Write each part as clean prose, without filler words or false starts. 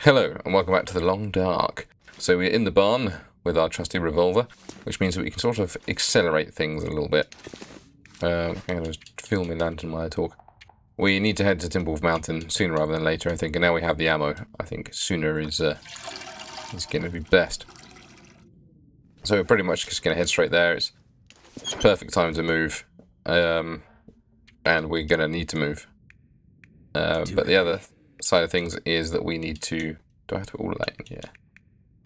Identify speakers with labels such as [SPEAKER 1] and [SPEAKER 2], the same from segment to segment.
[SPEAKER 1] Hello, and welcome back to the Long Dark. So we're in the barn with our trusty revolver, which means that we can sort of accelerate things a little bit. I'm going to fill my lantern while I talk. We need to head to Timberwolf Mountain sooner rather than later, I think, and now we have the ammo. I think sooner is going to be best. So we're pretty much just going to head straight there. It's perfect time to move, and we're going to need to move. But the other side of things is that we need to... Do I have to put all of that in? Yeah.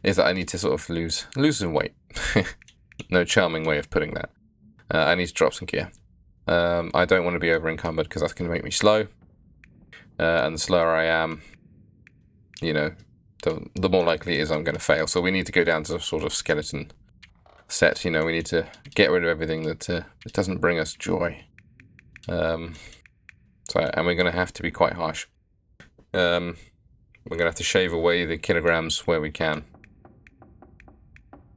[SPEAKER 1] Is that I need to sort of lose some weight. No charming way of putting that. I need to drop some gear. I don't want to be over encumbered because that's going to make me slow. And the slower I am, you know, the more likely it is I'm going to fail. So we need to go down to a sort of skeleton set. You know, we need to get rid of everything that doesn't bring us joy. And we're going to have to be quite harsh. We're going to have to shave away the kilograms where we can.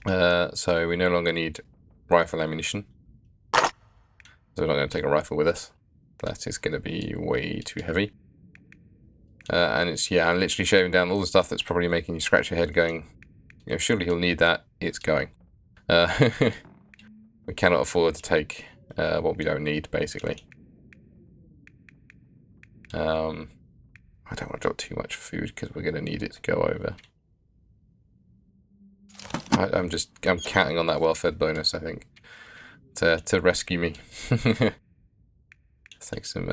[SPEAKER 1] So we no longer need rifle ammunition. So we're not going to take a rifle with us. That is going to be way too heavy. And it's, yeah, I'm literally shaving down all the stuff that's probably making you scratch your head going, you know, surely he'll need that. It's going. We cannot afford to take what we don't need, basically. I don't want to drop too much food because we're going to need it to go over. I'm counting on that well-fed bonus, I think, to rescue me. Let's take some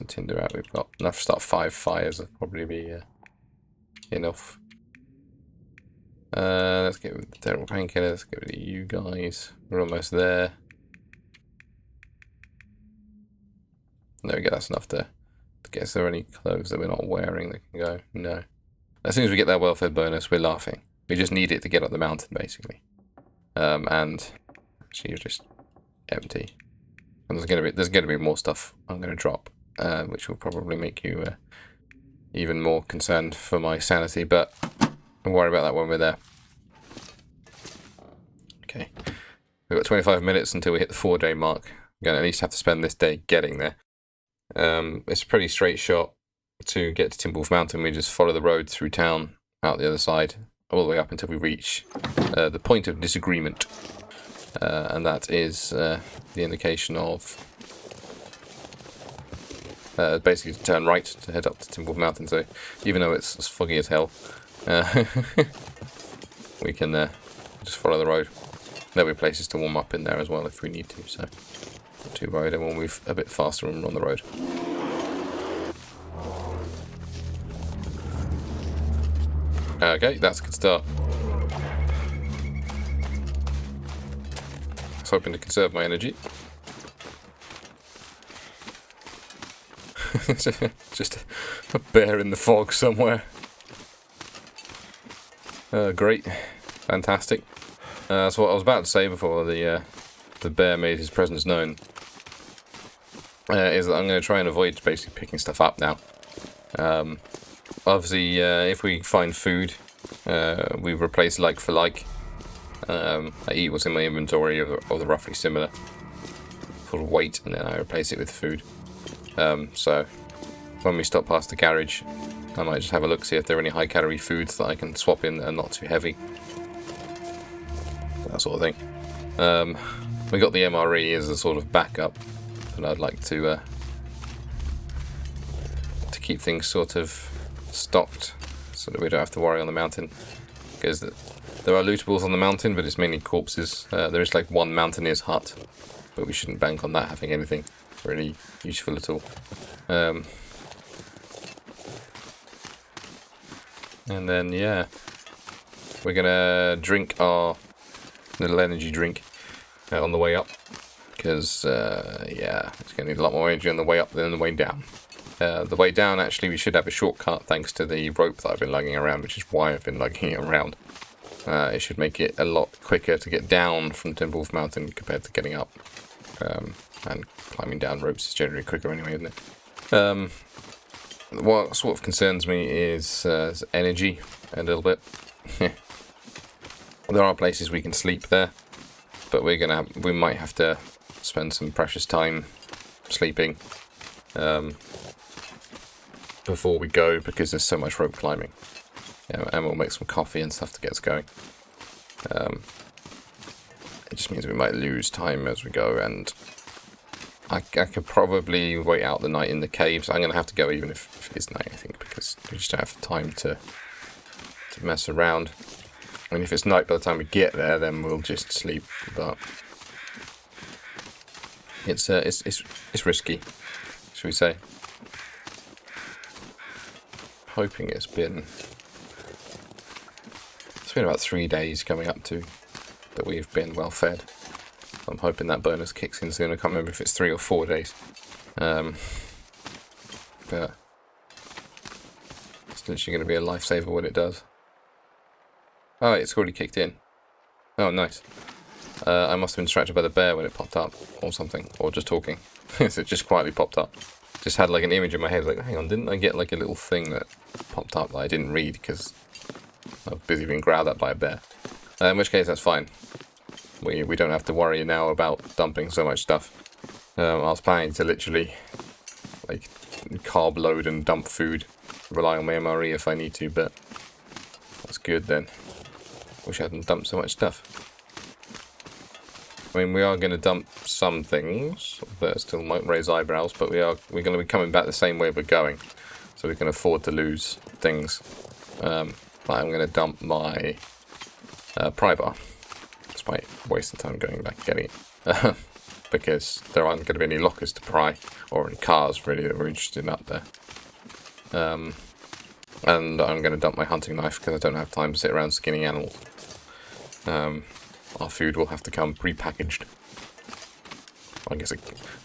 [SPEAKER 1] tinder out. We've got enough to start 5 fires. That'll probably be enough. Let's get rid of the terrible painkiller. Let's get rid of you guys. We're almost there. There we go. That's enough to guess. Are there any clothes that we're not wearing that can go? No. As soon as we get that welfare bonus, we're laughing. We just need it to get up the mountain, basically. And actually, you're just empty. And there's gonna be more stuff I'm gonna drop, which will probably make you even more concerned for my sanity. But we'll worry about that when we're there. Okay, we've got 25 minutes until we hit the 4-day mark. We're gonna at least have to spend this day getting there. It's a pretty straight shot to get to Timberwolf Mountain. We just follow the road through town, out the other side, all the way up until we reach the point of disagreement. And that is the indication of basically to turn right to head up to Timberwolf Mountain. So even though it's as foggy as hell, we can just follow the road. There'll be places to warm up in there as well if we need to, so not too worried, and we'll move a bit faster when we're on the road. Okay, that's a good start. I was hoping to conserve my energy. Just a bear in the fog somewhere. Great. Fantastic. That's what I was about to say before the bear made his presence known. Is that I'm going to try and avoid basically picking stuff up now. Obviously, if we find food, we replace like for like. I eat what's in my inventory of the roughly similar sort of weight, and then I replace it with food. So when we stop past the garage, I might just have a look, see if there are any high-calorie foods that I can swap in that are not too heavy. That sort of thing. We got the MRE as a sort of backup, and I'd like to keep things sort of stocked so that we don't have to worry on the mountain, because there are lootables on the mountain, but it's mainly corpses. There is like one mountaineer's hut, but we shouldn't bank on that having anything really useful at all. And then yeah, we're gonna drink our little energy drink on the way up, because yeah, it's gonna need a lot more energy on the way up than the way down. The way down, actually, we should have a shortcut thanks to the rope that I've been lugging around, which is why I've been lugging it around. It should make it a lot quicker to get down from Timberwolf Mountain compared to getting up. And climbing down ropes is generally quicker anyway, isn't it? What sort of concerns me is energy a little bit. There are places we can sleep there, but we might have to spend some precious time sleeping before we go, because there's so much rope climbing. Yeah, and we'll make some coffee and stuff to get us going. It just means we might lose time as we go, and I could probably wait out the night in the caves. I'm going to have to go even if it is night, I think, because we just don't have the time to mess around. I mean, if it's night by the time we get there, then we'll just sleep, but it's risky, should we say. Hoping it's been about 3 days coming up to that we've been well fed. I'm hoping that bonus kicks in soon. I can't remember if it's 3 or 4 days. But it's literally going to be a lifesaver when it does. Oh, it's already kicked in. Oh, nice. I must have been distracted by the bear when it popped up, or something, or just talking. So it just quietly popped up. Just had like an image in my head, like, hang on, didn't I get like a little thing that popped up that I didn't read because I was busy being growled at by a bear? In which case, that's fine. We don't have to worry now about dumping so much stuff. I was planning to literally like carb load and dump food, rely on my MRE if I need to, but that's good then. Wish I hadn't dumped so much stuff. I mean, we are going to dump some things that still might raise eyebrows, but we're going to be coming back the same way we're going, so we can afford to lose things. But I'm going to dump my pry bar, despite wasting time going back and getting it, because there aren't going to be any lockers to pry, or any cars really that we're interested in up there. And I'm going to dump my hunting knife because I don't have time to sit around skinning animals. Our food will have to come pre-packaged. I guess does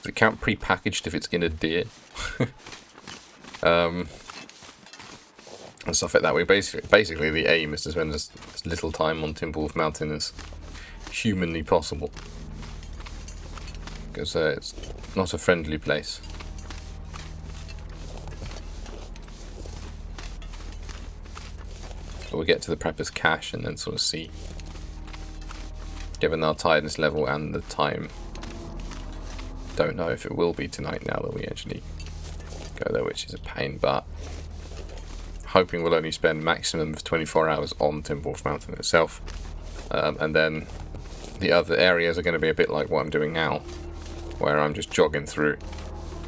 [SPEAKER 1] it count pre-packaged if it's skinned a deer? And stuff like that. We basically the aim is to spend as little time on Timberwolf Mountain as humanly possible, because it's not a friendly place. But we'll get to the Prepper's Cache and then sort of see, given our tiredness level and the time. Don't know if it will be tonight now that we actually go there, which is a pain, but hoping we'll only spend maximum of 24 hours on Timberwolf Mountain itself. And then the other areas are going to be a bit like what I'm doing now, where I'm just jogging through,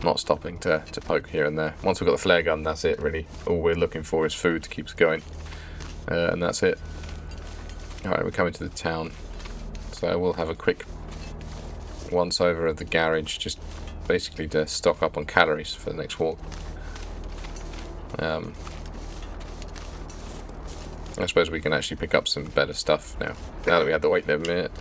[SPEAKER 1] not stopping to poke here and there. Once we've got the flare gun, that's it really. All we're looking for is food to keep us going. And that's it. Alright, we're coming to the town. So we'll have a quick once over of the garage, just basically to stock up on calories for the next walk. I suppose we can actually pick up some better stuff now that we had to wait there a minute.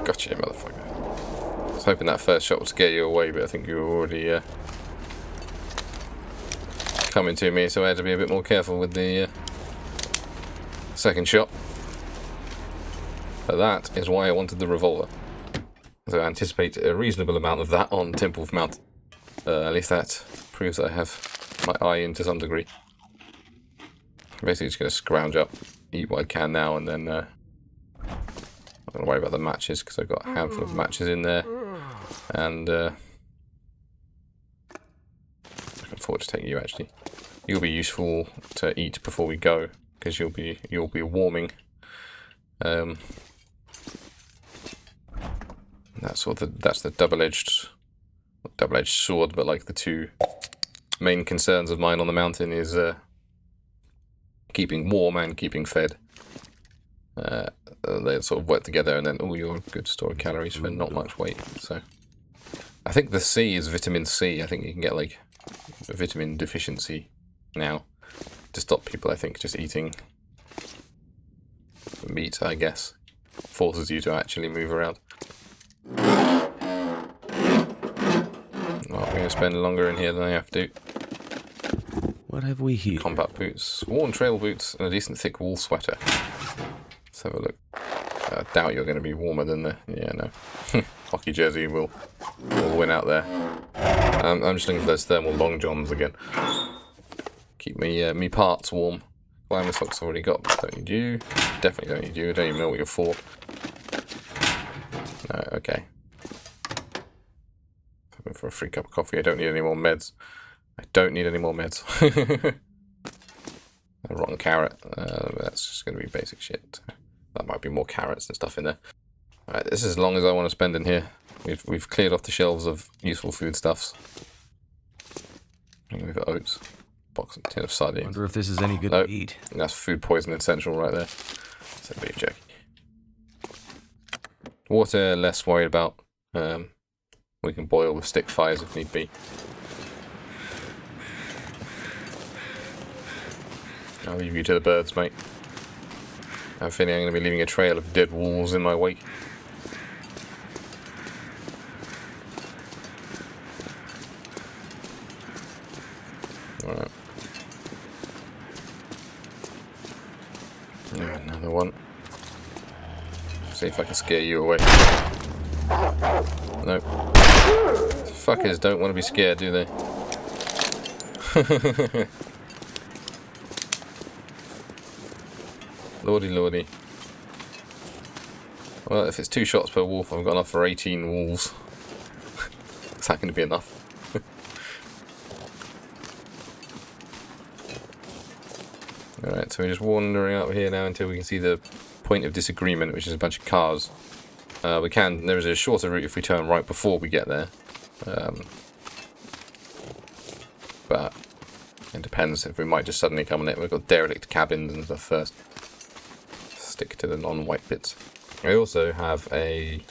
[SPEAKER 1] Gotcha, motherfucker. I was hoping that first shot would scare you away, but I think you were already coming to me, so I had to be a bit more careful with the second shot. But that is why I wanted the revolver. So I anticipate a reasonable amount of that on Timberwolf Mountain. At least that proves that I have my eye in to some degree. I'm basically just going to scrounge up, eat what I can now, and then I'm going to worry about the matches, because I've got a handful of matches in there. And I can afford to take you, actually. You'll be useful to eat before we go, because you'll be warming. That's the double-edged sword, but like the two main concerns of mine on the mountain is keeping warm and keeping fed. They sort of work together, and then you're a good store of calories for not much weight. So I think the C is vitamin C. I think you can get like a vitamin deficiency now to stop people, I think, just eating meat, I guess. Forces you to actually move around. Well, I'm going to spend longer in here than I have to.
[SPEAKER 2] What have we here?
[SPEAKER 1] Combat boots, worn trail boots, and a decent thick wool sweater. Let's have a look. I doubt you're going to be warmer than the... Yeah, no. Hockey jersey will win out there. I'm just looking for those thermal long johns again. Keep me parts warm. Glamour socks I've already got, but don't need you. Definitely don't need you. I don't even know what you're for. No, okay. for a free cup of coffee. I don't need any more meds. I don't need any more meds. A rotten carrot. That's just going to be basic shit. That might be more carrots and stuff in there. Alright, this is as long as I want to spend in here. We've cleared off the shelves of useful foodstuffs. I think we've got oats. Box and tin of sardines.
[SPEAKER 2] Wonder if this is any good
[SPEAKER 1] Nope.
[SPEAKER 2] to eat.
[SPEAKER 1] That's food poisoning central right there. So beef jerky. Water, less worried about. We can boil with stick fires if need be. I'll leave you to the birds, mate. I have a feeling I'm going to be leaving a trail of dead wolves in my wake. Alright. Another one. See if I can scare you away. Nope. Fuckers don't want to be scared, do they? Lordy, lordy. Well, if it's 2 shots per wolf, I've got enough for 18 wolves. Is that going to be enough? Alright, so we're just wandering up here now until we can see the point of disagreement, which is a bunch of cars. There is a shorter route if we turn right before we get there. But it depends if we might just suddenly come on it. We've got derelict cabins and stuff first. Stick to the non-white bits. I also have a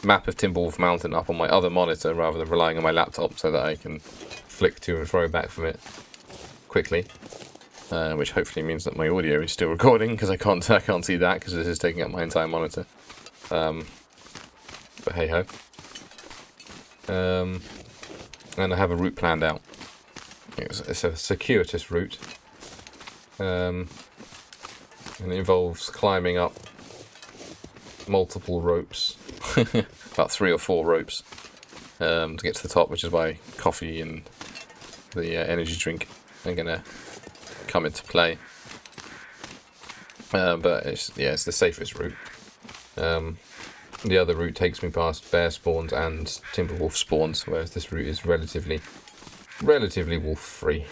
[SPEAKER 1] map of Timberwolf Mountain up on my other monitor rather than relying on my laptop so that I can flick to and fro back from it quickly. Which hopefully means that my audio is still recording because I can't see that because this is taking up my entire monitor. But hey ho. And I have a route planned out. It's a circuitous route. And it involves climbing up multiple ropes, about 3 or 4 ropes, to get to the top, which is why coffee and the energy drink are going to come into play. But it's the safest route. The other route takes me past bear spawns and timberwolf spawns, whereas this route is relatively wolf free.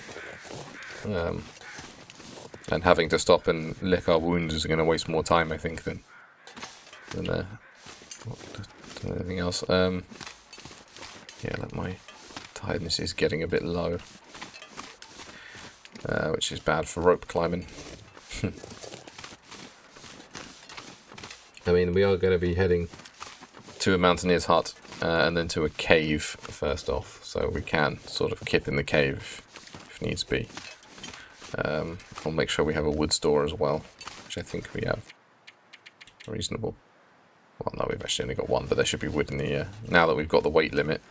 [SPEAKER 1] And having to stop and lick our wounds is going to waste more time, I think, than anything else. Yeah, look, my tiredness is getting a bit low, which is bad for rope climbing. I mean, we are going to be heading to a mountaineer's hut and then to a cave first off, so we can sort of kip in the cave if needs be. I'll make sure we have a wood store as well, which I think we have. Reasonable. Well, no, we've actually only got 1, but there should be wood in the... now that we've got the weight limit,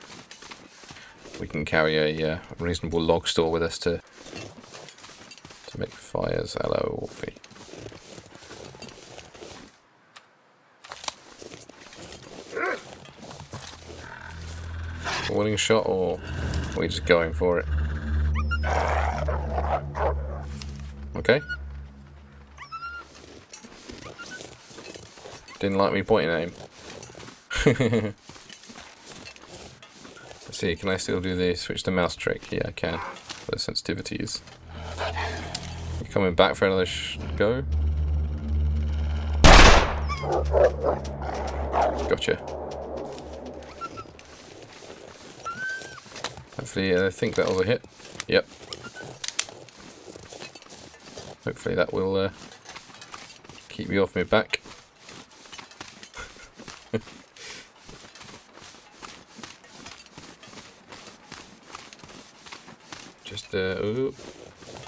[SPEAKER 1] we can carry a reasonable log store with us to make fires. Hello, Wolfie. Warning shot, or are we just going for it? Okay. Didn't like me pointing at him. Let's see, can I still do the switch to mouse trick? Yeah, I can. For the sensitivities. You coming back for another go? Gotcha. Hopefully, I think that was a hit. Yep. Hopefully that will keep me off my back. Just, ooh,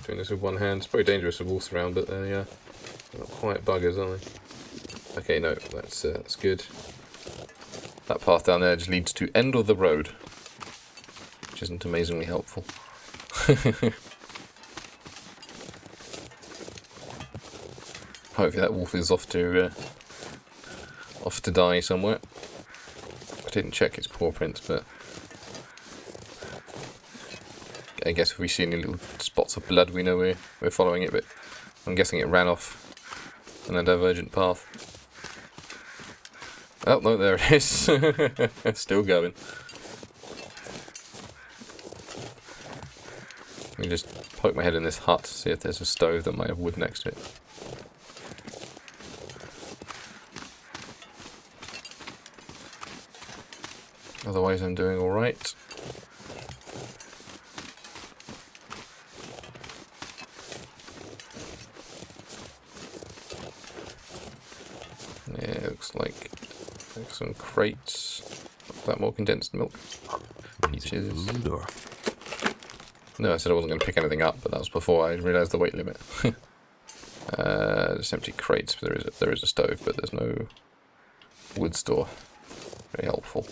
[SPEAKER 1] doing this with one hand. It's probably dangerous with wolves around, but they're not quite buggers, are they? Okay, no, that's good. That path down there just leads to end of the road, which isn't amazingly helpful. Hopefully that wolf is off to die somewhere. I didn't check its paw prints, but I guess if we see any little spots of blood, we know we're following it. But I'm guessing it ran off on a divergent path. Oh no, there it is. Still going. me just poke my head in this hut to see if there's a stove that might have wood next to it. Otherwise I'm doing alright. Yeah, looks like some crates. That more condensed milk. Peaches. No, I said I wasn't going to pick anything up, but that was before I realised the weight limit. Just empty crates. There is a stove, but there's no wood store. Very helpful.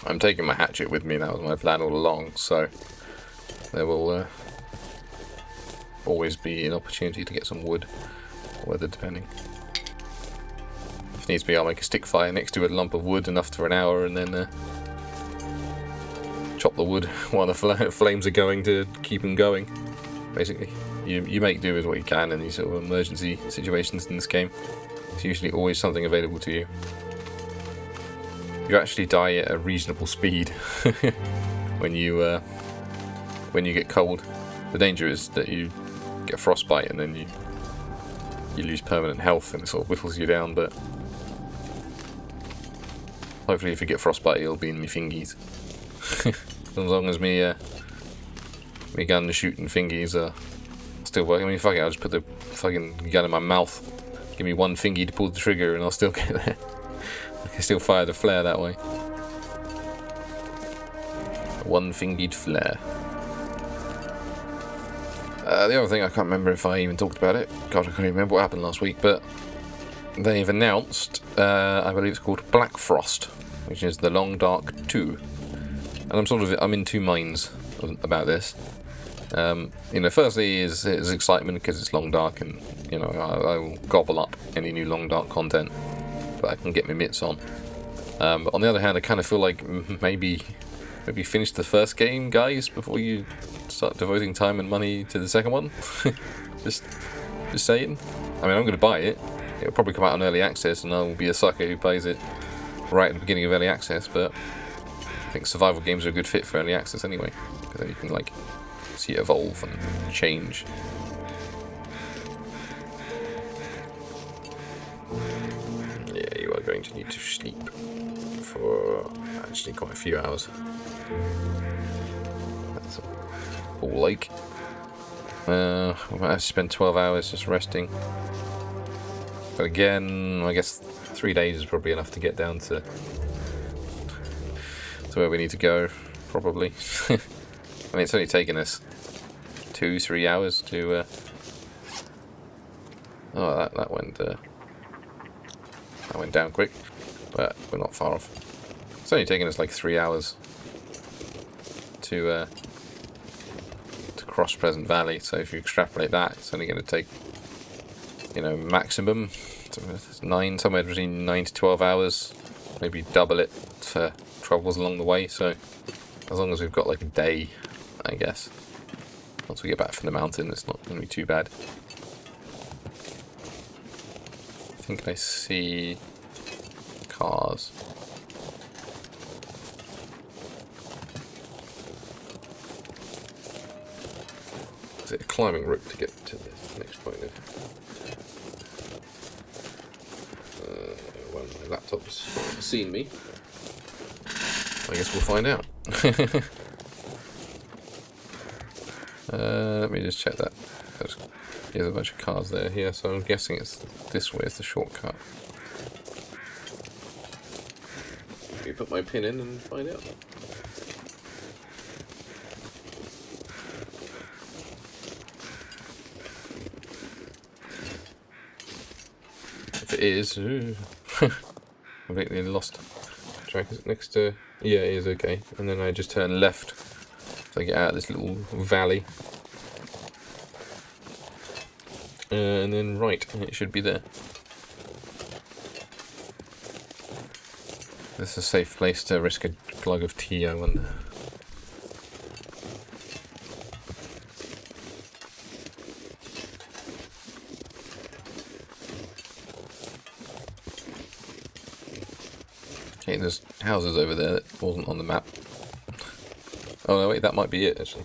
[SPEAKER 1] I'm taking my hatchet with me, that was my plan all along, so there will always be an opportunity to get some wood, weather depending. If needs be, I'll make a stick fire next to a lump of wood, enough for an hour, and then chop the wood while the flames are going to keep them going, basically. You make do with what you can in these sort of emergency situations in this game. There's usually always something available to you. You actually die at a reasonable speed when you get cold. The danger is that you get frostbite and then you lose permanent health and it sort of whittles you down, but hopefully if you get frostbite it'll be in my fingies. As long as me gun shooting fingies are still working. I mean, fuck it, I'll just put the fucking gun in my mouth. Give me one fingy to pull the trigger and I'll still get there. I can still fire the flare that way. One-fingered flare. The other thing, I can't remember if I even talked about it. God, I can't even remember what happened last week, but they've announced, I believe it's called Black Frost, which is the Long Dark 2. And I'm in two minds about this. Firstly is excitement because it's Long Dark, and I will gobble up any new Long Dark content that I can get my mitts on. But on the other hand, I kind of feel like maybe finish the first game, guys, before you start devoting time and money to the second one. just saying. I mean, I'm going to buy it. It'll probably come out on early access, and I'll be a sucker who buys it right at the beginning of early access. But I think survival games are a good fit for early access anyway, because then you can see it evolve and change. Yeah, you are going to need to sleep for actually quite a few hours. That's a Ball Lake. I might have to spend 12 hours just resting. But again, I guess 3 days is probably enough to get down to where we need to go, probably. I mean, it's only taken us 2-3 hours to. Oh, that went down quick, but we're not far off. It's only taken us like 3 hours to cross Pleasant Valley. So if you extrapolate that, it's only going to take, maximum somewhere between 9 to 12 hours. Maybe double it for troubles along the way. So as long as we've got like a day, I guess. Once we get back from the mountain, it's not going to be too bad. I think I see cars. Is it a climbing route to get to the next point? Well, my laptop's seen me. I guess we'll find out. Let me just check that. There's a bunch of cars there here, so I'm guessing it's this way is the shortcut. Let me put my pin in and find out. If it is, completely lost track. Is it next to? Yeah, it is, okay. And then I just turn left, so I get out of this little valley. And then right, and it should be there. This is a safe place to risk a glug of tea, I wonder. Okay, there's houses over there that wasn't on the map. Oh no, wait, that might be it actually.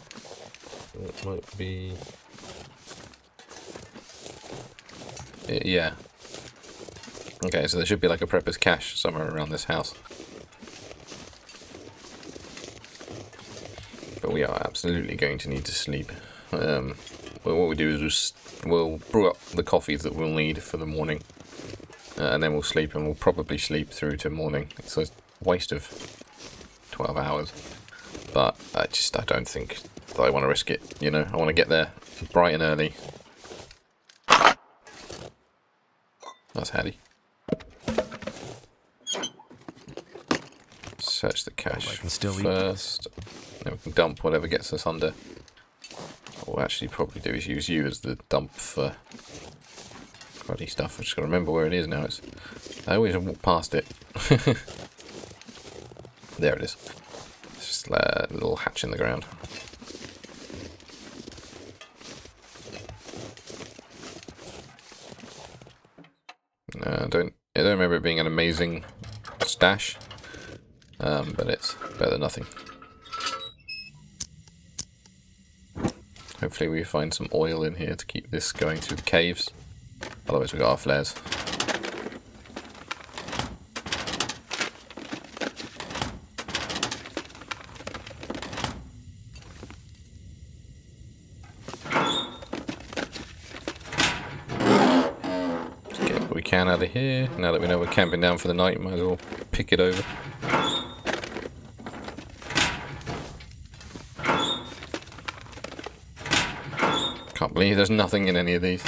[SPEAKER 1] That might be. Yeah. Okay, so there should be like a prepper's cache somewhere around this house. But we are absolutely going to need to sleep. Well, what we do is we'll brew up the coffees that we'll need for the morning. And then we'll sleep, and we'll probably sleep through to morning. It's a waste of 12 hours. But I don't think that I want to risk it, you know. I want to get there bright and early. That's handy. Search the cache first. Then we can dump whatever gets us under. What we'll actually probably do is use you as the dump for cruddy stuff. I just got to remember where it is now. I always walk past it. There it is. It's just a little hatch in the ground. I don't remember it being an amazing stash, but it's better than nothing. Hopefully we find some oil in here to keep this going through the caves. Otherwise we got our flares. Let's get what we can out of here. Now that we know we're camping down for the night, might as well pick it over. Can't believe there's nothing in any of these.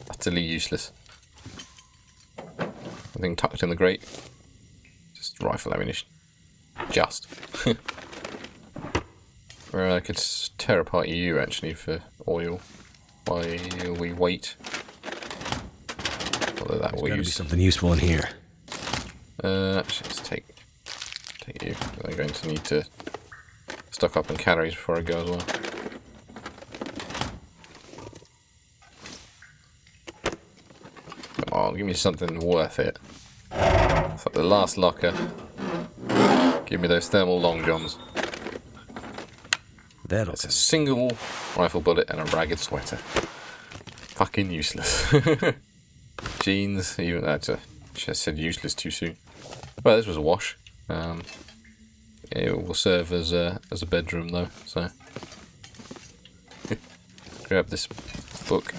[SPEAKER 1] Utterly useless. Nothing tucked in the grate. Just rifle ammunition. Just. Or I could tear apart you actually for oil while we wait. Although that will
[SPEAKER 2] be something useful in here.
[SPEAKER 1] Actually, let's take you. I'm going to need to stock up on calories before I go as well. Come on, give me something worth it. It's like the last locker. Give me those thermal long johns. It's a single rifle bullet and a ragged sweater. Fucking useless. Jeans, even that. I said useless too soon. Well, this was a wash. It will serve as a bedroom though. So grab this book,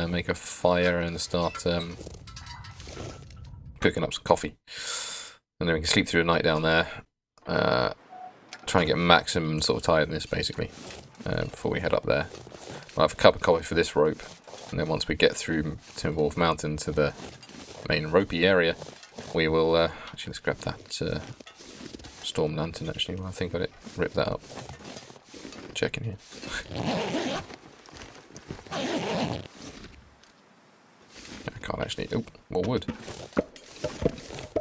[SPEAKER 1] make a fire, and start cooking up some coffee. And then we can sleep through the night down there. Try and get maximum sort of tiredness basically before we head up there. I'll have a cup of coffee for this rope, and then once we get through Timberwolf Mountain to the main ropey area, we will actually let's grab that storm lantern actually. Well, I think I rip that up. Check in here. I can't actually. Oh, more wood.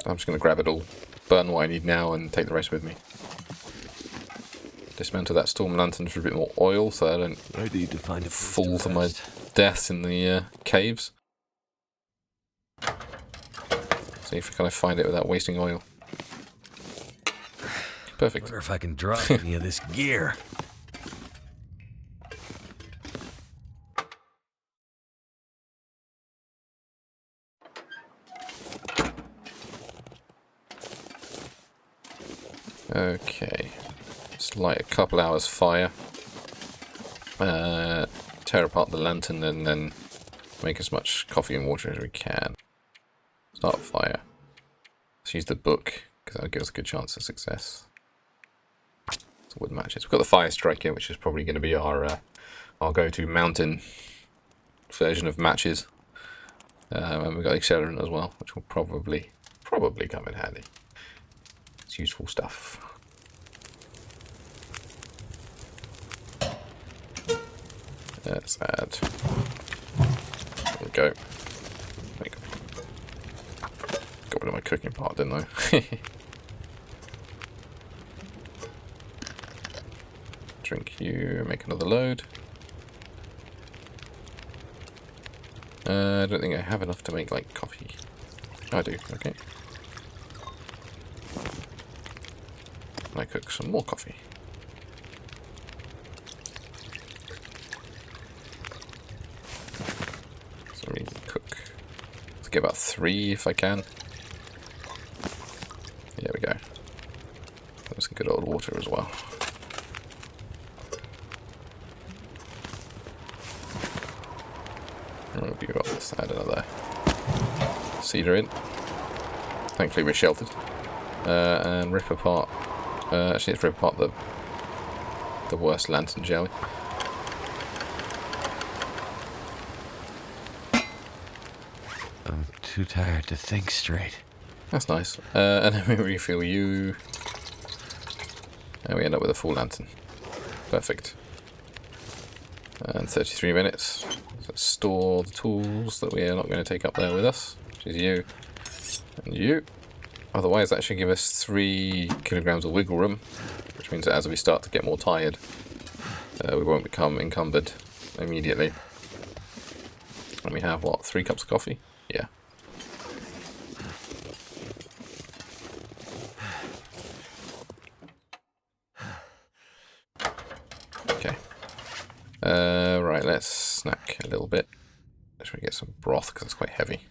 [SPEAKER 1] I'm just going to grab it all, burn what I need now, and take the rest with me. Dismantle that storm lantern for a bit more oil so I don't fall to my death in the caves. See if we can find it without wasting oil. Perfect.
[SPEAKER 2] I wonder if I can drop any of this gear.
[SPEAKER 1] Okay. Let's light a couple hours fire. Tear apart the lantern and then make as much coffee and water as we can. Start fire. Let's use the book because that'll give us a good chance of success. So wood matches. We've got the fire striker, which is probably going to be our go-to mountain version of matches. And we've got accelerant as well, which will probably come in handy. It's useful stuff. Let's add. There we go. Got rid of my cooking part, didn't I? Drink you, make another load. I don't think I have enough to make like coffee. I do, okay. I cook some more coffee. Let me cook. Let's get about 3 if I can. There we go. There's some good old water as well. We'll be up this side another cedar in. Thankfully we're sheltered. And rip apart. Actually, let's rip apart the worst lantern, shall we?
[SPEAKER 2] I'm too tired to think straight.
[SPEAKER 1] That's nice. And then we refill you. And we end up with a full lantern. Perfect. And 33 minutes. So let's store the tools that we are not going to take up there with us. Which is you. And you. Otherwise that should give us 3 kilograms of wiggle room. Which means that as we start to get more tired, we won't become encumbered immediately. And we have, what, 3 cups of coffee? Yeah. Okay. Right, let's snack a little bit. Should we get some broth, because it's quite heavy.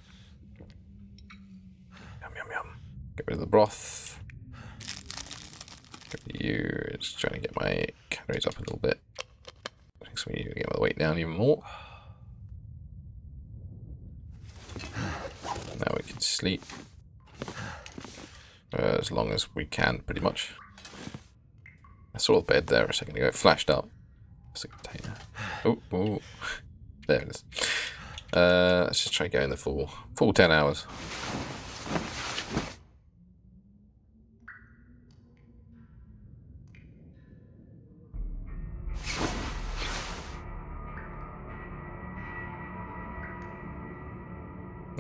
[SPEAKER 1] Yum, yum, yum. Get rid of the broth. Get rid of you. Just trying to get my calories up a little bit. I think so we need to get my weight down even more. Now we can sleep. As long as we can, pretty much. I saw the bed there a second ago. It flashed up. It's a container. Oh, oh. There it is. Let's just try going the full 10 hours.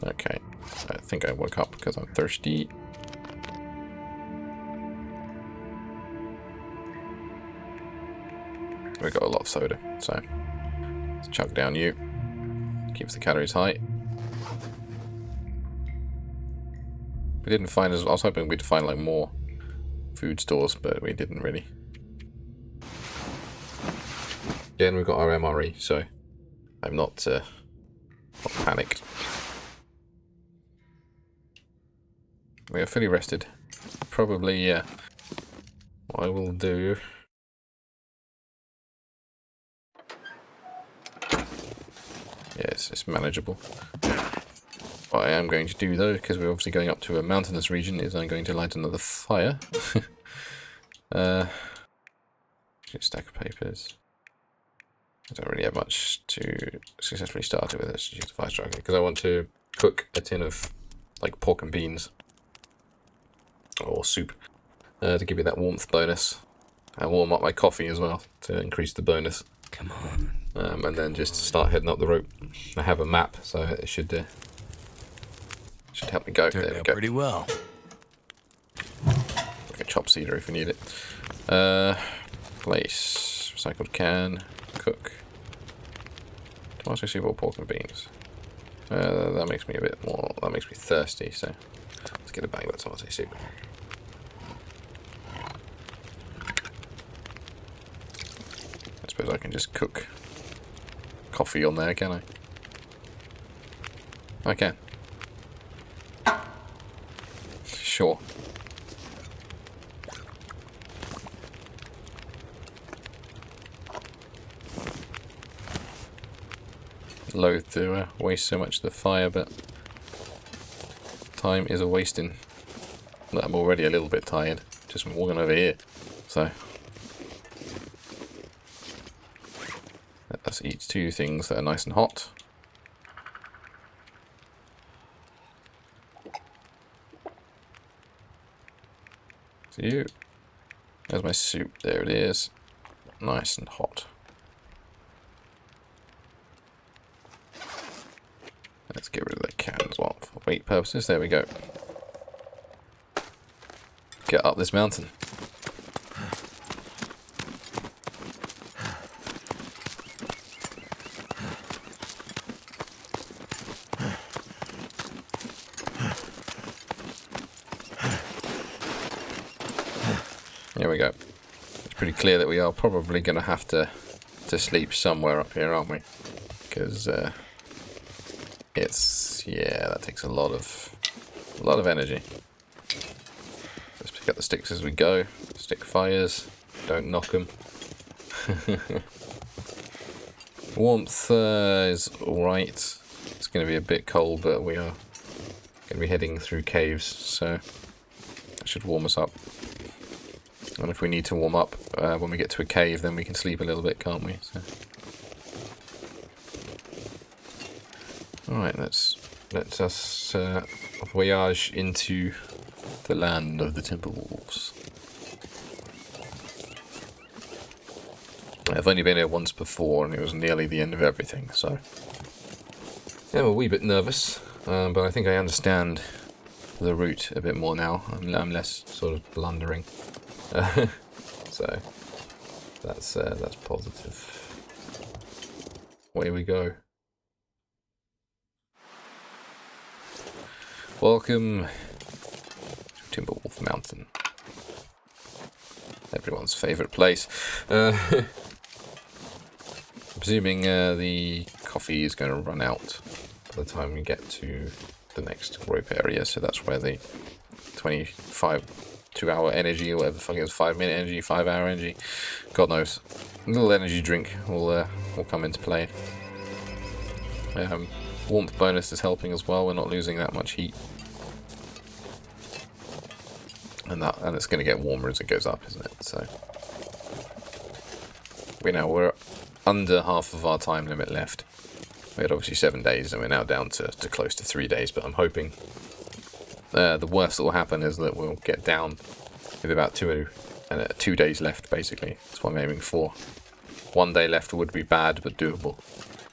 [SPEAKER 1] Okay. I think I woke up because I'm thirsty. We got a lot of soda, so let's chug down you. Keeps the calories high. We didn't find as I was hoping we'd find like more food stores, but we didn't really. Again, we've got our MRE, so I'm not panicked. We are fully rested. Probably, what I will do. Yes, it's manageable. What I am going to do though, because we're obviously going up to a mountainous region, is I'm going to light another fire. Stack of papers. I don't really have much to successfully start it with. Let's use the fire strike because I want to cook a tin of like pork and beans or soup to give you that warmth bonus. And warm up my coffee as well to increase the bonus.
[SPEAKER 2] Come on.
[SPEAKER 1] And then just start heading up the rope. I have a map, so it should help me go.
[SPEAKER 2] Turned
[SPEAKER 1] There we
[SPEAKER 2] out
[SPEAKER 1] go.
[SPEAKER 2] pretty well.
[SPEAKER 1] Like a chop cedar if we need it. Place, recycled can, cook. Tomato soup or pork and beans. That makes me a bit more. That makes me thirsty. So let's get a bag of that tomato soup. I suppose I can just cook coffee on there, can I? I can. Sure. Loath to waste so much of the fire, but time is a wasting. I'm already a little bit tired just from walking over here, so let's eat 2 things that are nice and hot. So you, there's my soup. There it is, nice and hot. Let's get rid of that can as well for weight purposes. There we go. Get up this mountain. There we go. It's pretty clear that we are probably going to have to sleep somewhere up here, aren't we? Because Yeah, that takes a lot of energy. Let's pick up the sticks as we go. Stick fires, don't knock them. Warmth is alright. It's going to be a bit cold, but we are going to be heading through caves, so that should warm us up. And if we need to warm up when we get to a cave, then we can sleep a little bit, can't we? So. Alright, let us voyage into the land of the Timberwolves. I've only been here once before, and it was nearly the end of everything, so yeah, I'm a wee bit nervous, but I think I understand the route a bit more now. I'm less sort of blundering, so that's positive. Away we go. Welcome to Timberwolf Mountain, everyone's favourite place. Presuming the coffee is going to run out by the time we get to the next rope area, so that's where the 2-hour energy, or whatever the fuck it is, 5-minute energy, 5-hour energy, God knows, a little energy drink will come into play. Warmth bonus is helping as well, we're not losing that much heat. And it's going to get warmer as it goes up, isn't it? So we're under half of our time limit left. We had obviously 7 days, and we're now down to close to 3 days. But I'm hoping the worst that will happen is that we'll get down with about 2 days left. Basically, that's what I'm aiming for. 1 day left would be bad, but doable.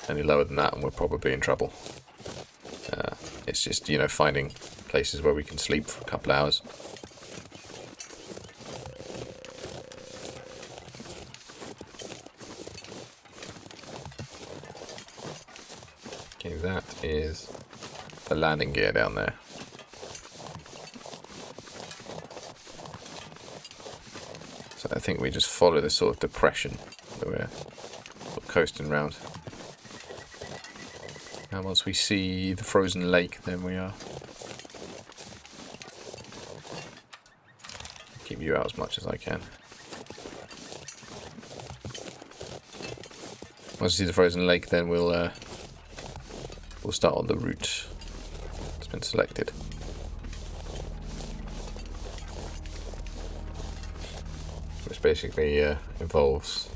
[SPEAKER 1] Any lower than that, and we're probably in trouble. It's just, finding places where we can sleep for a couple hours. Okay, that is the landing gear down there. So I think we just follow this sort of depression that we're sort of coasting around. And once we see the frozen lake, then we are. Keep you out as much as I can. Once we see the frozen lake, then we'll start on the route that's been selected. Which basically involves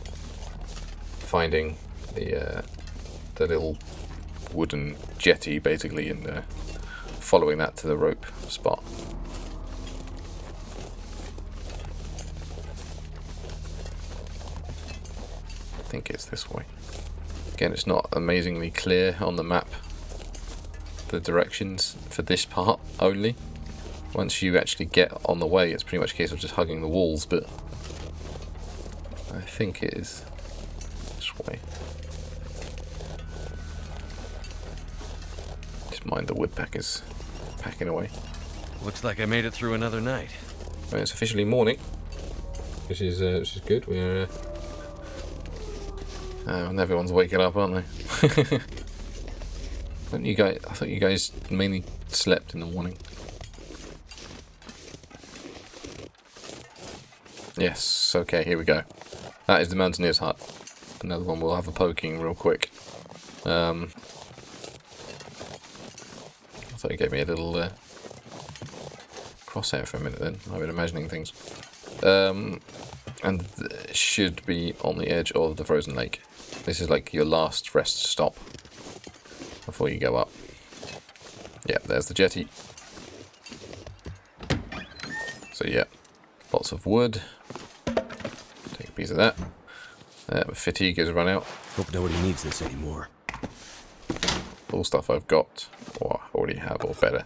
[SPEAKER 1] finding the little wooden jetty, basically, and following that to the rope spot. I think it's this way. Again, it's not amazingly clear on the map, the directions for this part only. Once you actually get on the way, it's pretty much a case of just hugging the walls, but I think it is this way. Just mind the woodpeckers packing away.
[SPEAKER 2] Looks like I made it through another night.
[SPEAKER 1] Well, it's officially morning, which is good. We're and everyone's waking up, aren't they? I thought you guys mainly slept in the morning. Yes, okay, here we go. That is the Mountaineer's Hut. Another one we'll have a poking real quick. I thought it gave me a little crosshair for a minute then. I've been imagining things. And it should be on the edge of the frozen lake. This is like your last rest stop before you go up. Yeah, there's the jetty. So yeah, lots of wood. Take a piece of that. Fatigue has run out.
[SPEAKER 2] Hope nobody needs this anymore.
[SPEAKER 1] All stuff I've got, or already have, or better.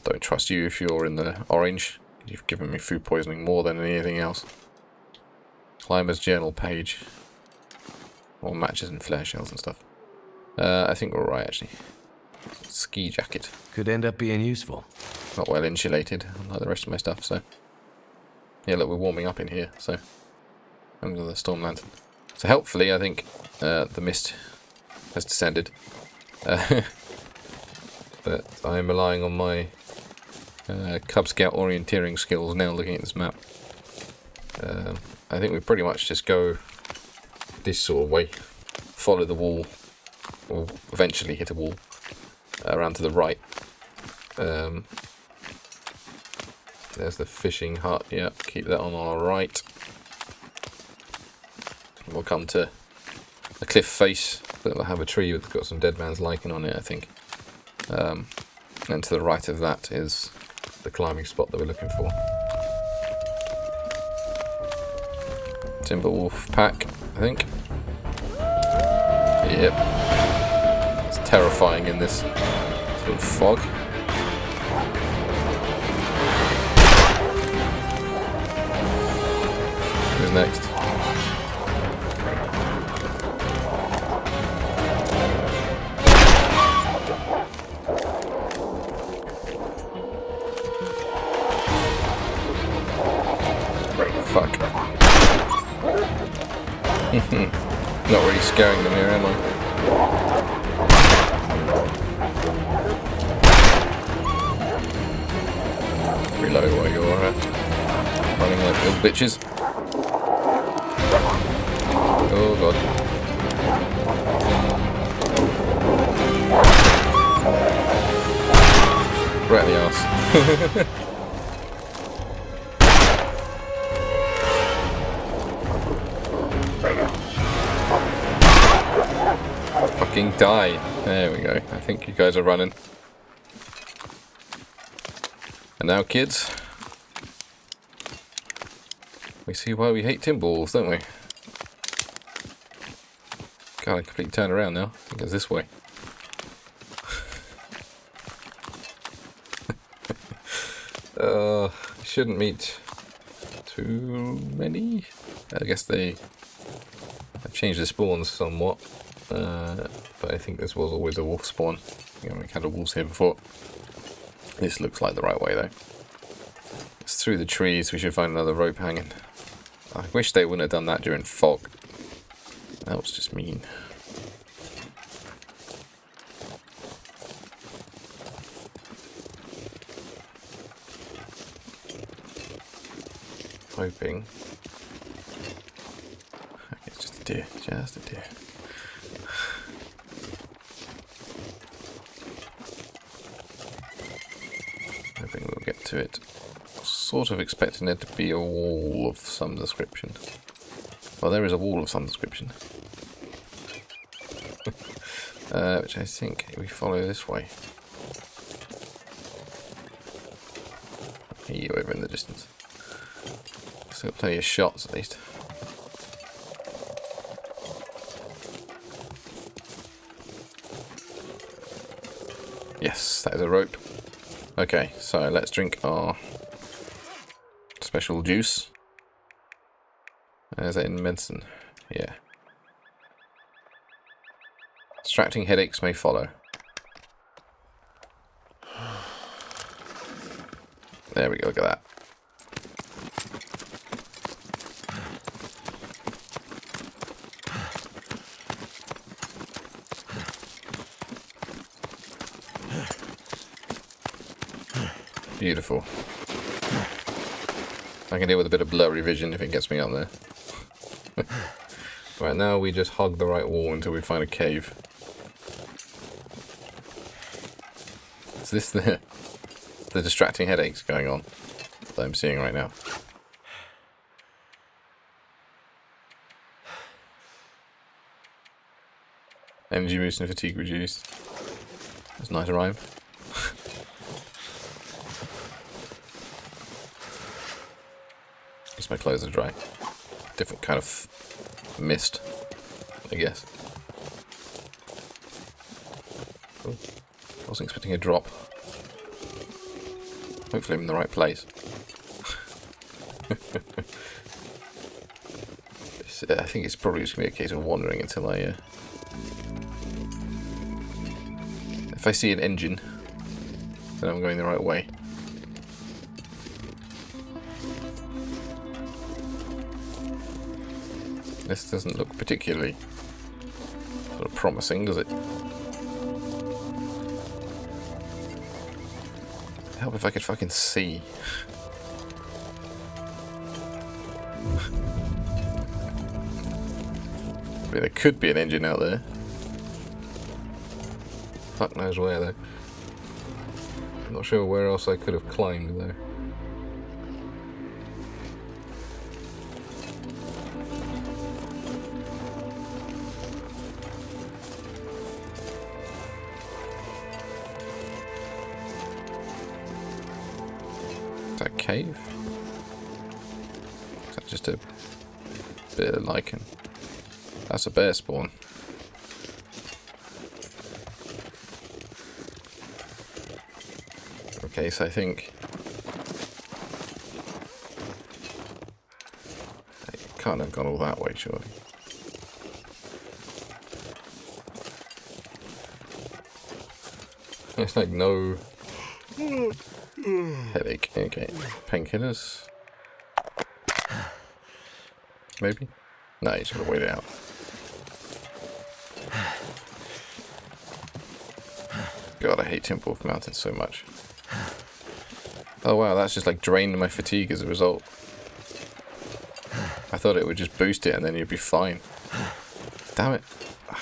[SPEAKER 1] Don't trust you if you're in the orange. You've given me food poisoning more than anything else. Climber's journal page. More matches and flare shells and stuff. I think we're alright, actually. Ski jacket.
[SPEAKER 2] Could end up being useful.
[SPEAKER 1] Not well insulated, like the rest of my stuff, so. Yeah, look, we're warming up in here, so. Under the storm lantern. So helpfully, I think the mist has descended. But I'm relying on my Cub Scout orienteering skills now looking at this map. I think we pretty much just go this sort of way, follow the wall, or eventually hit a wall, around to the right. There's the fishing hut, yeah, keep that on our right. We'll come to a cliff face that will have a tree that's got some dead man's lichen on it, I think. And to the right of that is the climbing spot that we're looking for. Timberwolf pack, I think. Yep. It's terrifying in this sort of fog. Who's next? Fuck. Not really scaring them here, am I? Reload while you're running like little bitches. Oh god. Right in the arse. Fucking die. There we go. I think you guys are running. And now, kids, we see why we hate Timberwolves, don't we? God, I completely turn around now. I think it's this way. Shouldn't meet too many. I guess they have changed the spawns somewhat. But I think this was always a wolf spawn. We've had a wolves here before. This looks like the right way though. It's through the trees. We should find another rope hanging. I wish they wouldn't have done that during fog. That was just mean. Hoping. Okay, it's just a deer. Just a deer. Hoping we'll get to it. Sort of expecting there to be a wall of some description. Well, there is a wall of some description. Which I think we follow this way. I hear you over in the distance. Still plenty of shots at least. Yes, that is a rope. Okay, so let's drink our special juice. Is that in medicine? Yeah. Distracting headaches may follow. There we go, look at that. Beautiful. I can deal with a bit of blurry vision if it gets me up there. Right, now we just hug the right wall until we find a cave. Is this the distracting headaches going on that I'm seeing right now? Energy boost and fatigue reduced. That's a nice rhyme. My clothes are dry. Different kind of mist, I guess. Ooh, I wasn't expecting a drop. Hopefully I'm in the right place. I think it's probably just going to be a case of wandering until I... If I see an engine, then I'm going the right way. This doesn't look particularly sort of promising, does it? Help if I could fucking see. I mean, there could be an engine out there. Fuck knows where though. I'm not sure where else I could have climbed though. Is that a cave? Is that just a bit of lichen? That's a bear spawn. Okay, so I think I can't have gone all that way, surely. It's like no headache. Okay, painkillers. Maybe. No, you just gotta wait it out. God, I hate Timberwolf Mountain so much. Oh wow, that's just like drained my fatigue as a result. I thought it would just boost it and then you'd be fine. Damn it.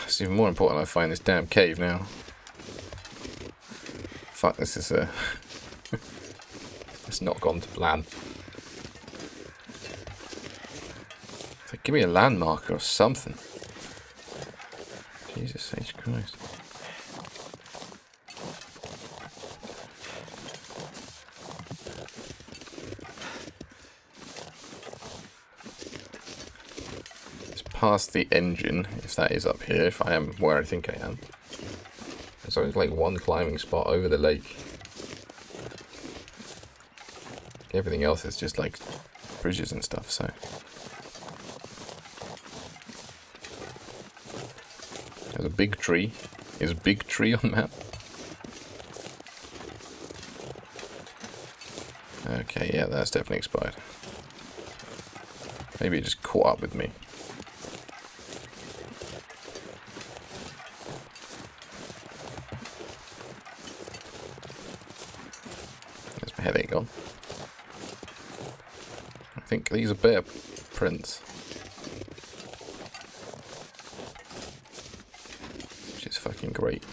[SPEAKER 1] It's even more important I find this damn cave now. Fuck, this is it's not gone to plan. So give me a landmarker or something. Jesus H. Christ. Past the engine, if that is up here, if I am where I think I am. There's only like one climbing spot over the lake. Everything else is just like bridges and stuff, so. There's a big tree. Is a big tree on map? Okay, yeah, that's definitely expired. Maybe it just caught up with me. Headache on. I think these are bear prints. Which is fucking great.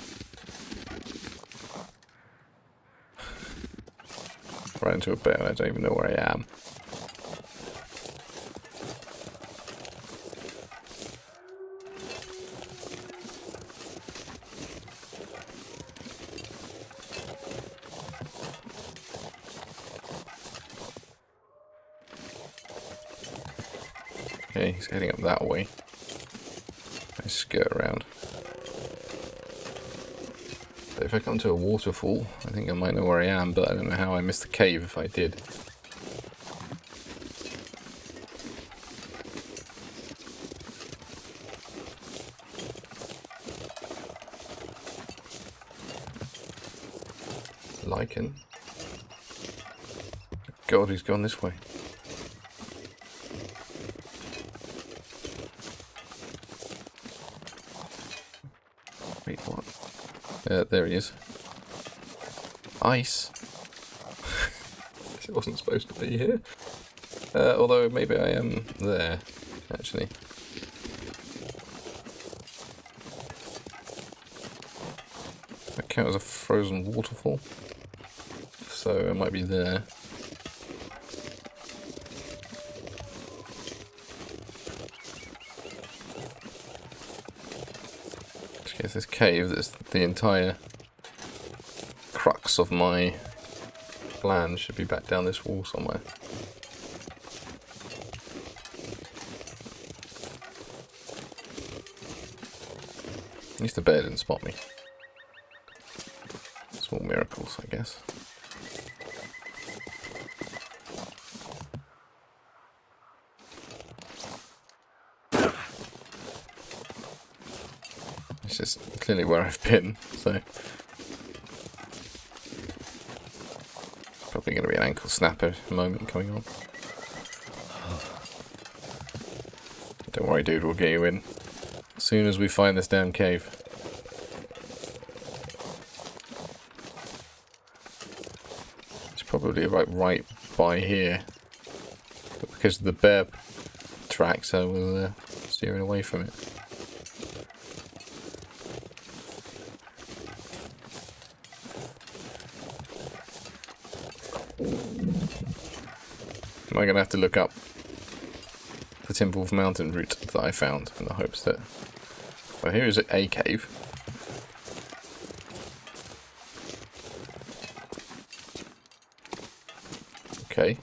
[SPEAKER 1] Ran into a bear and I don't even know where I am. Okay, he's heading up that way. I skirt around. But if I come to a waterfall, I think I might know where I am, but I don't know how I missed the cave if I did. Lichen. God, he's gone this way. Wait, what? There he is. Ice. It wasn't supposed to be here. Although maybe I am there, actually. That count as a frozen waterfall. So I might be there. It's this cave that's the entire crux of my plan. Should be back down this wall somewhere. At least the bear didn't spot me. Small miracles, I guess. It's just clearly where I've been, so probably going to be an ankle snapper moment coming on. Don't worry, dude, we'll get you in as soon as we find this damn cave. probably right by here. But because of the bear tracks, I was steering away from it. Am I going to have to look up the Timberwolf Mountain route that I found in the hopes that... Well, here is a cave. Okay.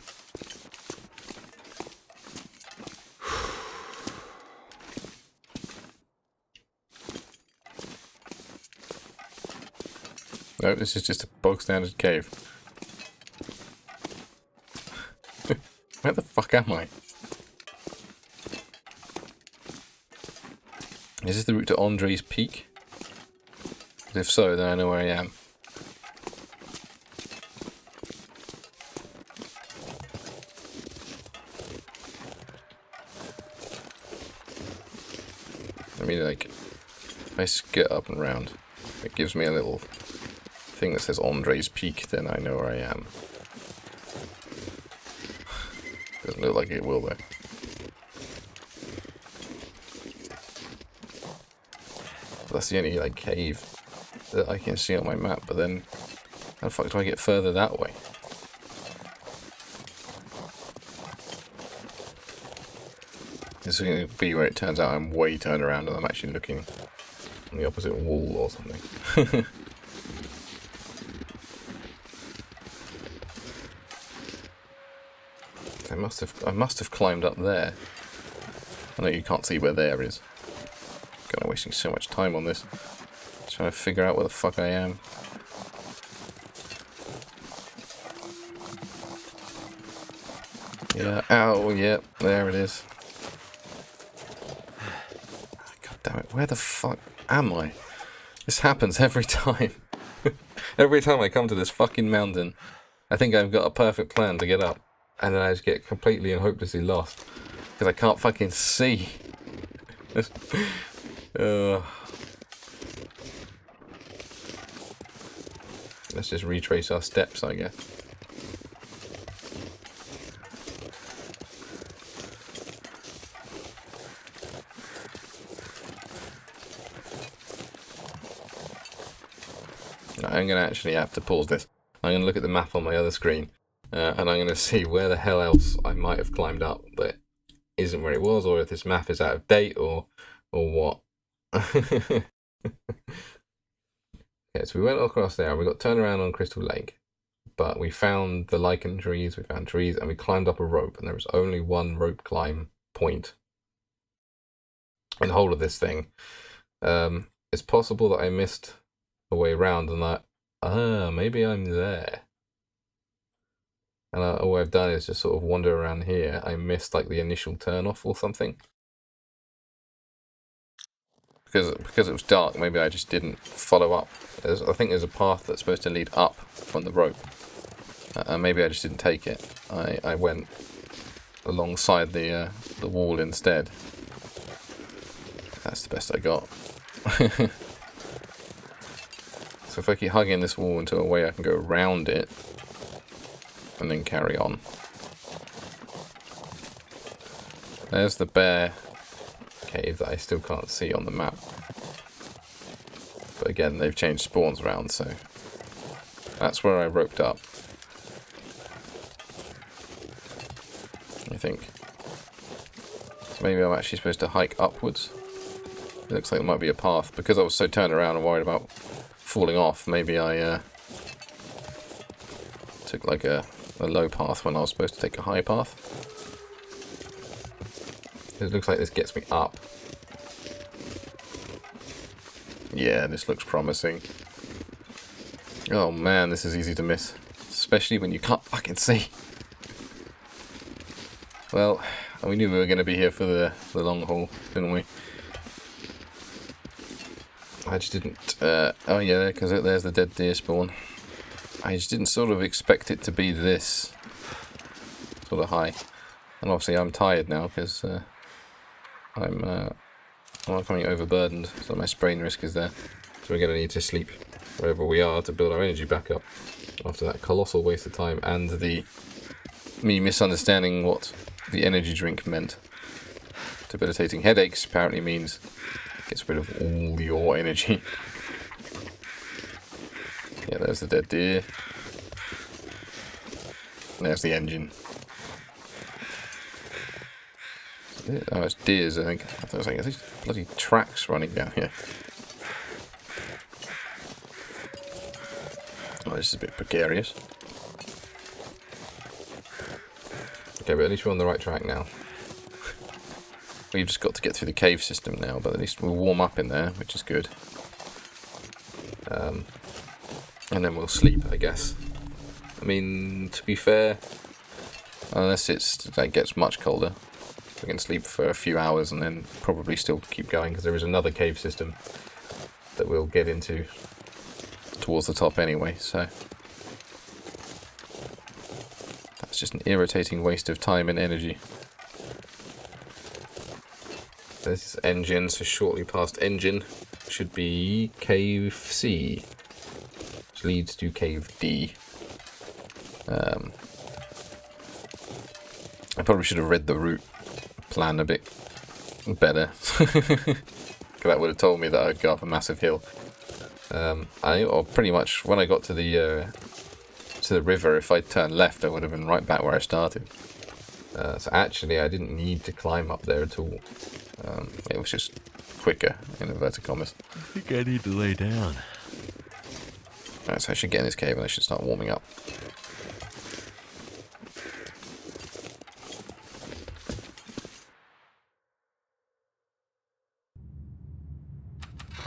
[SPEAKER 1] No, this is just a bog standard cave. Where the fuck am I? Is this the route to Andre's Peak? If so, then I know where I am. I mean, like, if I skirt up and round, it gives me a little thing that says Andre's Peak, then I know where I am. Doesn't look like it will, though. That's the only, like, cave that I can see on my map, but then how the fuck do I get further that way? This is going to be where it turns out I'm way turned around and I'm actually looking on the opposite wall or something. I must have climbed up there. I know you can't see where there is. God, I'm wasting so much time on this. Trying to figure out where the fuck I am. Yeah, ow, yeah, there it is. God damn it, where the fuck am I? This happens every time. Every time I come to this fucking mountain, I think I've got a perfect plan to get up. And then I just get completely and hopelessly lost. Because I can't fucking see. Let's just retrace our steps, I guess. I'm going to actually have to pause this. I'm going to look at the map on my other screen. And I'm going to see where the hell else I might have climbed up that isn't where it was, or if this map is out of date, or what. Okay, so we went across there, and we got turned around on Crystal Lake, but we found the lichen trees, we found trees, and we climbed up a rope, and there was only one rope climb point in the whole of this thing. It's possible that I missed a way around, and maybe I'm there. And all I've done is just sort of wander around here. I missed like the initial turn-off or something. Because it was dark, maybe I just didn't follow up. I think there's a path that's supposed to lead up from the rope. And maybe I just didn't take it. I went alongside the wall instead. That's the best I got. So if I keep hugging this wall into a way I can go around it, and then carry on. There's the bear cave that I still can't see on the map. But again, they've changed spawns around, so that's where I roped up. I think. So maybe I'm actually supposed to hike upwards. It looks like there might be a path. Because I was so turned around and worried about falling off, maybe I took like a low path when I was supposed to take a high path. It looks like this gets me up. Yeah, this looks promising. Oh man, this is easy to miss. Especially when you can't fucking see. Well, we knew we were going to be here for the long haul, didn't we? I just didn't... oh yeah, because there's the dead deer spawn. I just didn't sort of expect it to be this sort of high. And obviously I'm tired now because I'm becoming overburdened, so my sprain risk is there. So we're going to need to sleep. wherever we are, to build our energy back up after that colossal waste of time and me misunderstanding what the energy drink meant. Debilitating headaches apparently means gets rid of all your energy. Yeah, there's the dead deer. There's the engine. Oh, it's deers, I think. I thought it was like, are these bloody tracks running down here? Oh, this is a bit precarious. Okay, but at least we're on the right track now. We've just got to get through the cave system now, but at least we'll warm up in there, which is good. And then we'll sleep, I guess. I mean, to be fair, unless it gets much colder, we can sleep for a few hours and then probably still keep going, because there is another cave system that we'll get into towards the top anyway, so that's just an irritating waste of time and energy. This engine, so shortly past engine, should be cave C, which leads to cave D. I probably should have read the route plan a bit better. That would have told me that I'd go up a massive hill. Or pretty much when I got to the river, if I'd turned left, I would have been right back where I started. So actually, I didn't need to climb up there at all. It was just quicker, in inverted commas.
[SPEAKER 2] I think I need to lay down.
[SPEAKER 1] Alright, so I should get in this cave and I should start warming up.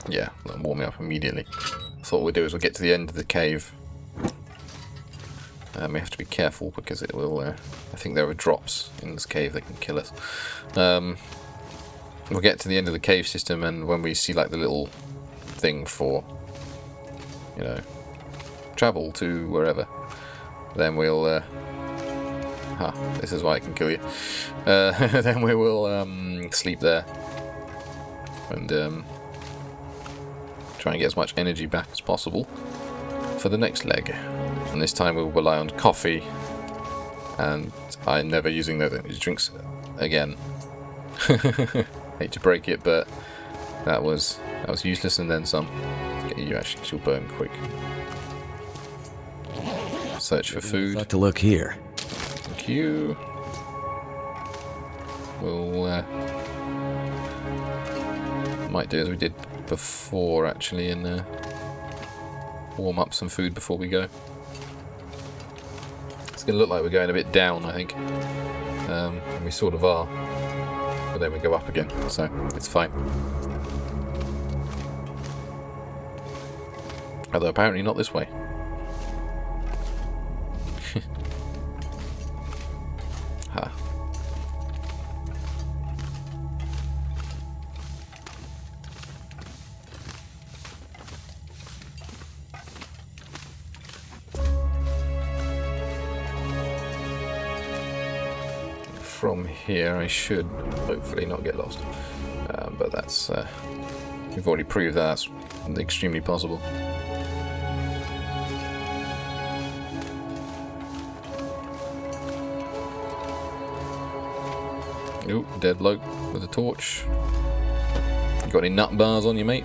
[SPEAKER 1] Yeah, I'm warming up immediately. So what we'll do is we'll get to the end of the cave. We have to be careful because it will, I think there are drops in this cave that can kill us. We'll get to the end of the cave system, and when we see like the little thing for, you know, travel to wherever, then we'll, this is why it can kill you. Then we will sleep there and try and get as much energy back as possible for the next leg. And this time we'll rely on coffee, and I'm never using those energy drinks again. Hate to break it, but that was useless and then some. You actually she'll burn quick. Search for food.
[SPEAKER 2] Got to look here.
[SPEAKER 1] Thank you. We'll might do as we did before actually, and warm up some food before we go. It's going to look like we're going a bit down, I think. And we sort of are. But then we go up again, so it's fine. Although apparently not this way. Ha. From here I should hopefully not get lost, but that's we've already proved that's extremely possible. Ooh, dead bloke with a torch. You got any nut bars on you, mate?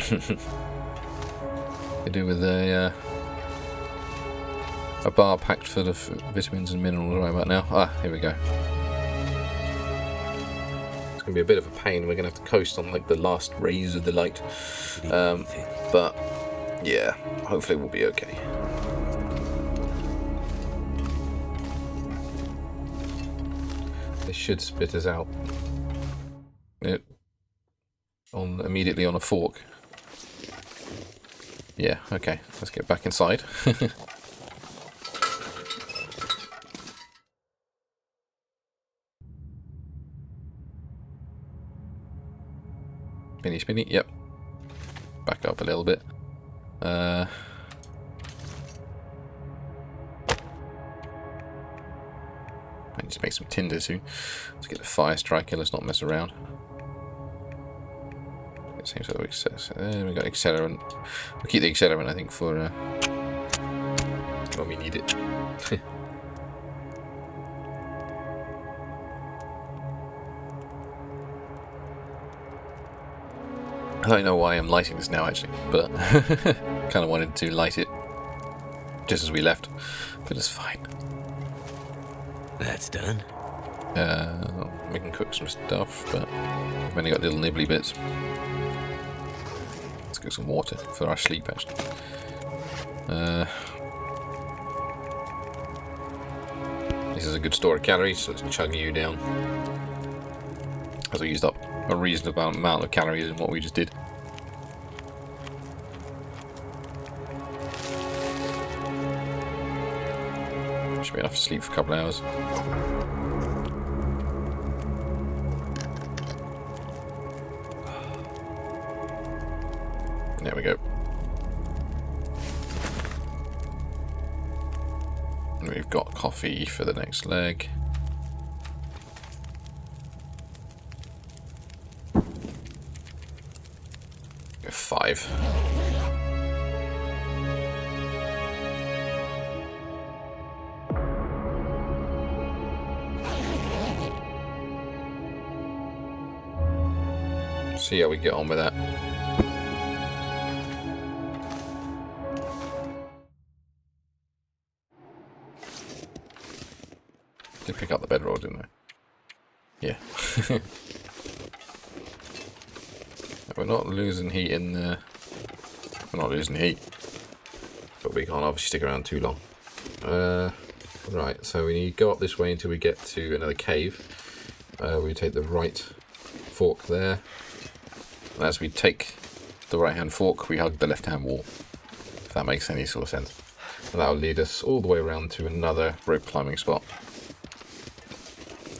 [SPEAKER 1] You do with a bar packed full of vitamins and minerals right about now. Ah, here we go. It's going to be a bit of a pain. We're going to have to coast on like the last rays of the light. But yeah, hopefully we'll be okay. They should spit us out. Yep. Immediately on a fork. Yeah, okay. Let's get back inside. Spinny, spinny, yep. Back up a little bit. I need to make some tinder soon. Let's get the fire striker, let's not mess around. same sort of we got accelerant. We'll keep the accelerant, I think, for when we need it. I don't know why I'm lighting this now, actually, but kind of wanted to light it just as we left, but it's fine.
[SPEAKER 2] That's done.
[SPEAKER 1] We can cook some stuff, but we've only got little nibbly bits. Let's get some water for our sleep, actually. This is a good store of calories, so it's chugging you down. As we used up a reasonable amount of calories in what we just did. Should be enough to sleep for a couple of hours. There we go. And we've got coffee for the next leg. Go 5. See how we get on with that. Did pick up the bedroll, didn't I? Yeah. We're not losing heat in there. We're not losing heat. But we can't obviously stick around too long. Right, so we need to go up this way until we get to another cave. We take the right fork there. And as we take the right hand fork, we hug the left hand wall. If that makes any sort of sense. And that will lead us all the way around to another rope climbing spot.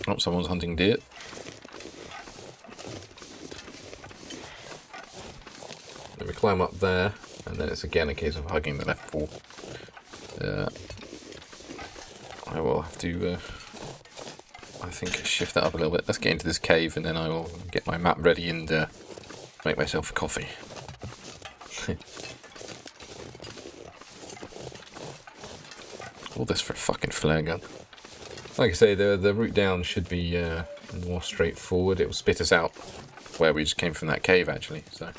[SPEAKER 1] Oh, someone's hunting deer. Then we climb up there, and then it's again a case of hugging the left wall. I will have to, I think, shift that up a little bit. Let's get into this cave, and then I will get my map ready and make myself a coffee. All this for a fucking flare gun. Like I say, the route down should be more straightforward. It will spit us out where we just came from that cave, actually. So,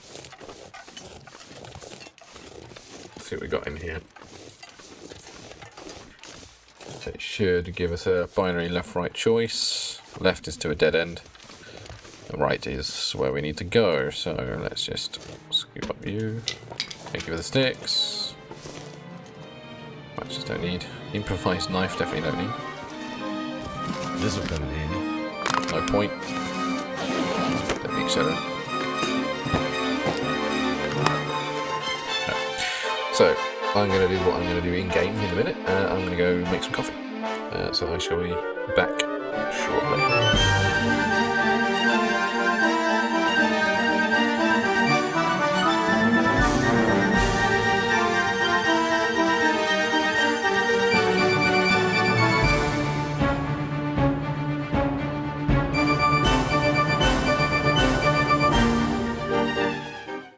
[SPEAKER 1] let's see what we got in here. So it should give us a binary left-right choice. Left is to a dead end. The right is where we need to go. So let's just scoop up you. Thank you for the sticks. Matches don't need. Improvised knife definitely don't need.
[SPEAKER 2] This will come in handy.
[SPEAKER 1] No point. Don't need accelerant. No. So I'm going to do what I'm going to do in game in a minute. I'm going to go make some coffee. So I shall be back shortly.